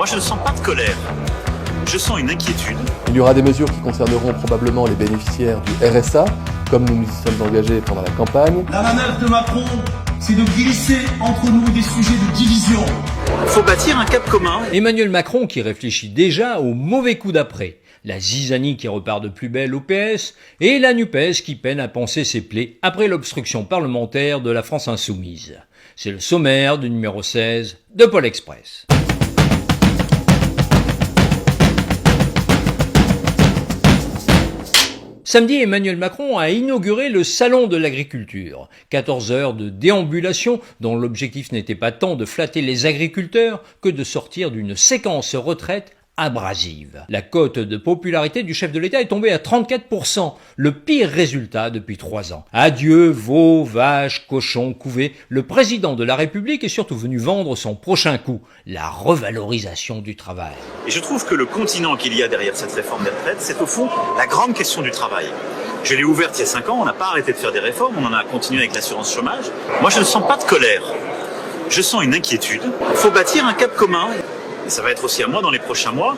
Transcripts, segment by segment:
Moi, je ne sens pas de colère. Je sens une inquiétude. Il y aura des mesures qui concerneront probablement les bénéficiaires du RSA, comme nous nous y sommes engagés pendant la campagne. La manœuvre de Macron, c'est de glisser entre nous des sujets de division. Il faut bâtir un cap commun. Emmanuel Macron qui réfléchit déjà au mauvais coup d'après. La zizanie qui repart de plus belle au PS et la NUPES qui peine à panser ses plaies après l'obstruction parlementaire de la France insoumise. C'est le sommaire du numéro 16 de Pôle Express. Samedi, Emmanuel Macron a inauguré le Salon de l'agriculture. 14 heures de déambulation dont l'objectif n'était pas tant de flatter les agriculteurs que de sortir d'une séquence retraite abrasive. La cote de popularité du chef de l'État est tombée à 34%, le pire résultat depuis 3 ans. Adieu veaux, vaches, cochons, couvées, le président de la République est surtout venu vendre son prochain coup, la revalorisation du travail. Et je trouve que le continent qu'il y a derrière cette réforme des retraites, c'est au fond la grande question du travail. Je l'ai ouverte il y a 5 ans, on n'a pas arrêté de faire des réformes, on en a continué avec l'assurance chômage. Moi, je ne sens pas de colère. Je sens une inquiétude. Il faut bâtir un cap commun. Et ça va être aussi à moi dans les prochains mois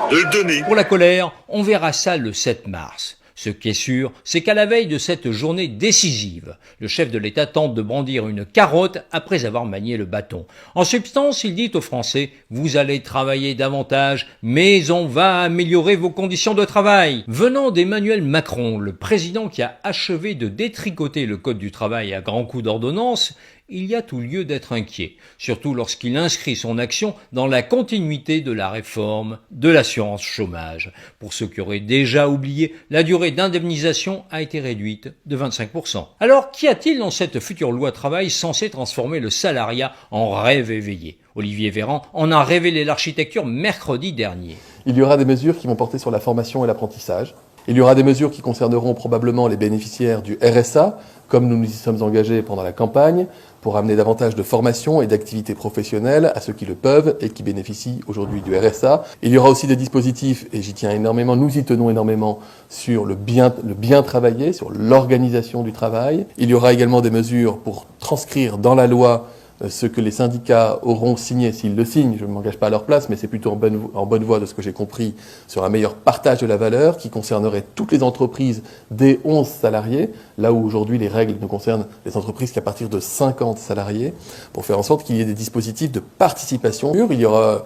de le donner. Pour la colère, on verra ça le 7 mars. Ce qui est sûr, c'est qu'à la veille de cette journée décisive, le chef de l'État tente de brandir une carotte après avoir manié le bâton. En substance, il dit aux Français « Vous allez travailler davantage, mais on va améliorer vos conditions de travail ». Venant d'Emmanuel Macron, le président qui a achevé de détricoter le code du travail à grands coups d'ordonnance, il y a tout lieu d'être inquiet, surtout lorsqu'il inscrit son action dans la continuité de la réforme de l'assurance chômage. Pour ceux qui auraient déjà oublié, la durée d'indemnisation a été réduite de 25%. Alors, qu'y a-t-il dans cette future loi travail censée transformer le salariat en rêve éveillé ? Olivier Véran en a révélé l'architecture mercredi dernier. Il y aura des mesures qui vont porter sur la formation et l'apprentissage. Il y aura des mesures qui concerneront probablement les bénéficiaires du RSA, comme nous nous y sommes engagés pendant la campagne, pour amener davantage de formation et d'activités professionnelles à ceux qui le peuvent et qui bénéficient aujourd'hui du RSA. Il y aura aussi des dispositifs, et j'y tiens énormément, nous y tenons énormément, sur le bien travailler, sur l'organisation du travail. Il y aura également des mesures pour transcrire dans la loi ce que les syndicats auront signé, s'ils le signent, je ne m'engage pas à leur place, mais c'est plutôt en bonne voie de ce que j'ai compris, sur un meilleur partage de la valeur qui concernerait toutes les entreprises des 11 salariés, là où aujourd'hui les règles ne concernent les entreprises qu'à partir de 50 salariés, pour faire en sorte qu'il y ait des dispositifs de participation. Il y aura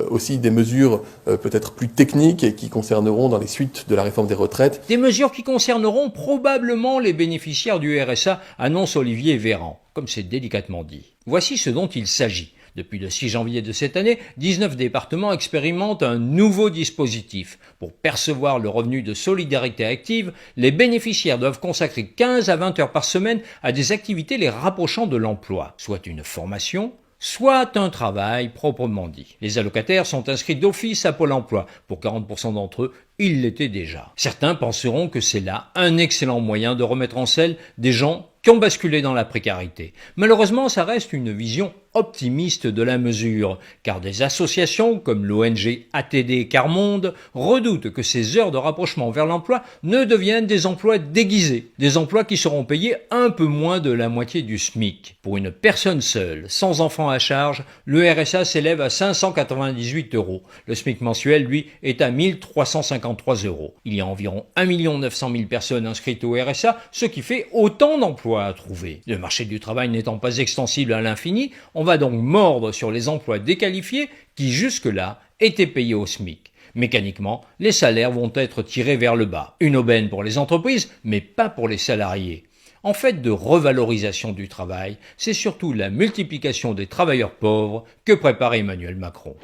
aussi des mesures peut-être plus techniques et qui concerneront dans les suites de la réforme des retraites. Des mesures qui concerneront probablement les bénéficiaires du RSA, annonce Olivier Véran, comme c'est délicatement dit. Voici ce dont il s'agit. Depuis le 6 janvier de cette année, 19 départements expérimentent un nouveau dispositif. Pour percevoir le revenu de solidarité active, les bénéficiaires doivent consacrer 15 à 20 heures par semaine à des activités les rapprochant de l'emploi, soit une formation, soit un travail proprement dit. Les allocataires sont inscrits d'office à Pôle emploi. Pour 40% d'entre eux, ils l'étaient déjà. Certains penseront que c'est là un excellent moyen de remettre en selle des gens qui ont basculé dans la précarité. Malheureusement, ça reste une vision optimiste de la mesure, car des associations comme l'ONG ATD Carmonde redoutent que ces heures de rapprochement vers l'emploi ne deviennent des emplois déguisés, des emplois qui seront payés un peu moins de la moitié du SMIC. Pour une personne seule, sans enfant à charge, le RSA s'élève à 598 €. Le SMIC mensuel, lui, est à 1353 €. Il y a environ 1 900 000 personnes inscrites au RSA, ce qui fait autant d'emplois à trouver. Le marché du travail n'étant pas extensible à l'infini, on va donc mordre sur les emplois déqualifiés qui jusque-là étaient payés au SMIC. Mécaniquement, les salaires vont être tirés vers le bas. Une aubaine pour les entreprises, mais pas pour les salariés. En fait de revalorisation du travail, c'est surtout la multiplication des travailleurs pauvres que prépare Emmanuel Macron.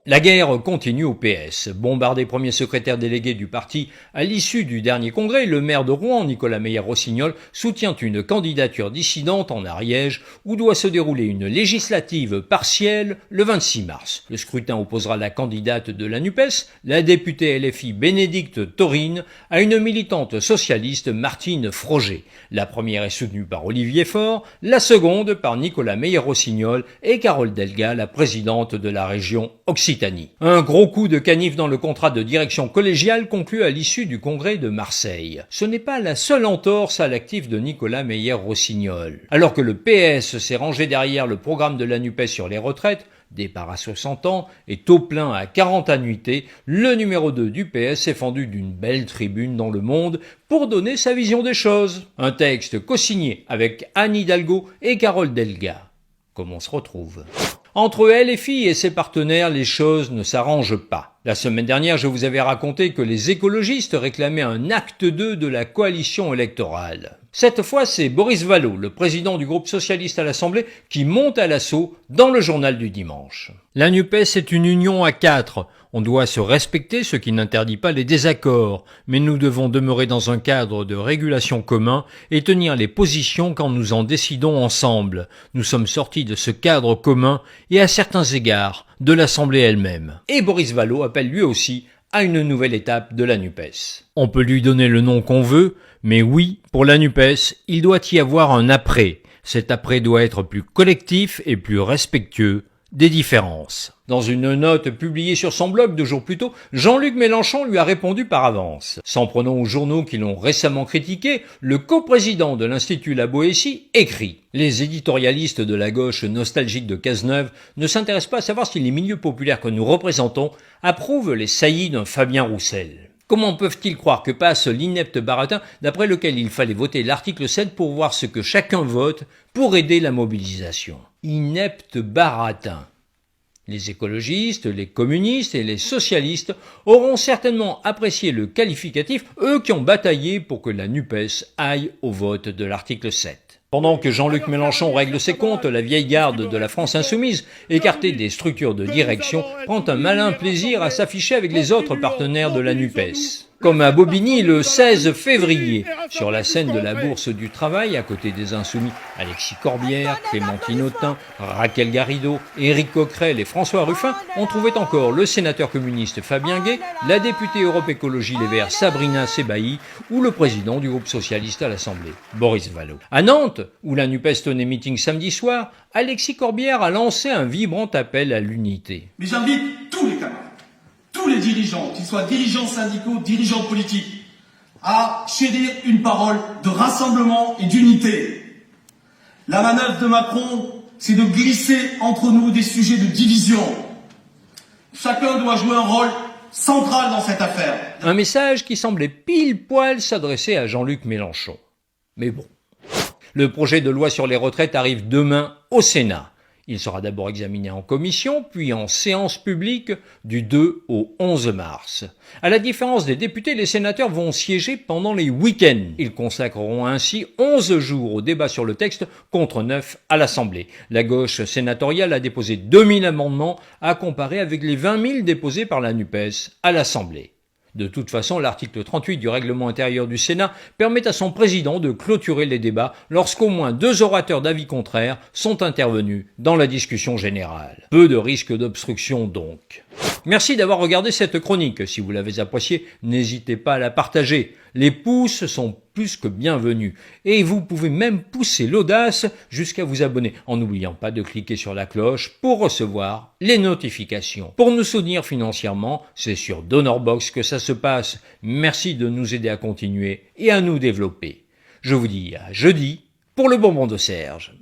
La guerre continue au PS. Bombardé premier secrétaire délégué du parti à l'issue du dernier congrès, le maire de Rouen, Nicolas Meyer-Rossignol, soutient une candidature dissidente en Ariège où doit se dérouler une législative partielle le 26 mars. Le scrutin opposera la candidate de la NUPES, la députée LFI Bénédicte Taurine, à une militante socialiste Martine Froger. La première est soutenue par Olivier Faure, la seconde par Nicolas Meyer-Rossignol et Carole Delga, la présidente de la région Occitanie. Un gros coup de canif dans le contrat de direction collégiale conclu à l'issue du congrès de Marseille. Ce n'est pas la seule entorse à l'actif de Nicolas Meyer-Rossignol. Alors que le PS s'est rangé derrière le programme de la NUPES sur les retraites, Départ à 60 ans et taux plein à 40 annuités, le numéro 2 du PS s'est fendu d'une belle tribune dans Le Monde pour donner sa vision des choses. Un texte co-signé avec Anne Hidalgo et Carole Delga. Comme on se retrouve. Entre LFI et ses partenaires, les choses ne s'arrangent pas. La semaine dernière, je vous avais raconté que les écologistes réclamaient un acte 2 de la coalition électorale. Cette fois, c'est Boris Vallaud, le président du groupe socialiste à l'Assemblée, qui monte à l'assaut dans le journal du dimanche. La NUPES est une union à 4. On doit se respecter, ce qui n'interdit pas les désaccords, mais nous devons demeurer dans un cadre de régulation commun et tenir les positions quand nous en décidons ensemble. Nous sommes sortis de ce cadre commun et à certains égards de l'Assemblée elle-même. Et Boris Vallaud appelle lui aussi à une nouvelle étape de la NUPES. On peut lui donner le nom qu'on veut, mais oui, pour la NUPES, il doit y avoir un après. Cet après doit être plus collectif et plus respectueux des différences. Dans une note publiée sur son blog 2 jours plus tôt, Jean-Luc Mélenchon lui a répondu par avance. S'en prenant aux journaux qui l'ont récemment critiqué, le coprésident de l'Institut La Boétie écrit « Les éditorialistes de la gauche nostalgique de Cazeneuve ne s'intéressent pas à savoir si les milieux populaires que nous représentons approuvent les saillies d'un Fabien Roussel. Comment peuvent-ils croire que passe l'inepte baratin d'après lequel il fallait voter l'article 7 pour voir ce que chacun vote pour aider la mobilisation ? Inepte baratin. Les écologistes, les communistes et les socialistes auront certainement apprécié le qualificatif, eux qui ont bataillé pour que la NUPES aille au vote de l'article 7. Pendant que Jean-Luc Mélenchon règle ses comptes, la vieille garde de la France insoumise, écartée des structures de direction, prend un malin plaisir à s'afficher avec les autres partenaires de la NUPES. Comme à Bobigny le 16 février, sur la scène de la Bourse du Travail, à côté des Insoumis, Alexis Corbière, Clémentine Autain, Raquel Garrido, Éric Coquerel et François Ruffin, on trouvait encore le sénateur communiste Fabien Gay, la députée Europe Écologie Les Verts Sabrina Sebaï ou le président du groupe socialiste à l'Assemblée, Boris Vallaud. À Nantes, où la NUPES tenait meeting samedi soir, Alexis Corbière a lancé un vibrant appel à l'unité. Mais j'invite tous les camarades, tous les dirigeants, qu'ils soient dirigeants syndicaux, dirigeants politiques, à chérir une parole de rassemblement et d'unité. La manœuvre de Macron, c'est de glisser entre nous des sujets de division. Chacun doit jouer un rôle central dans cette affaire. Un message qui semblait pile poil s'adresser à Jean-Luc Mélenchon. Mais bon. Le projet de loi sur les retraites arrive demain au Sénat. Il sera d'abord examiné en commission, puis en séance publique du 2 au 11 mars. À la différence des députés, les sénateurs vont siéger pendant les week-ends. Ils consacreront ainsi 11 jours au débat sur le texte contre 9 à l'Assemblée. La gauche sénatoriale a déposé 2000 amendements à comparer avec les 20 000 déposés par la NUPES à l'Assemblée. De toute façon, l'article 38 du règlement intérieur du Sénat permet à son président de clôturer les débats lorsqu'au moins 2 orateurs d'avis contraires sont intervenus dans la discussion générale. Peu de risque d'obstruction donc. Merci d'avoir regardé cette chronique. Si vous l'avez appréciée, n'hésitez pas à la partager. Les pouces sont plus que bienvenus. Et vous pouvez même pousser l'audace jusqu'à vous abonner, en n'oubliant pas de cliquer sur la cloche pour recevoir les notifications. Pour nous soutenir financièrement, c'est sur DonorBox que ça se passe. Merci de nous aider à continuer et à nous développer. Je vous dis à jeudi pour le bonbon de Serge.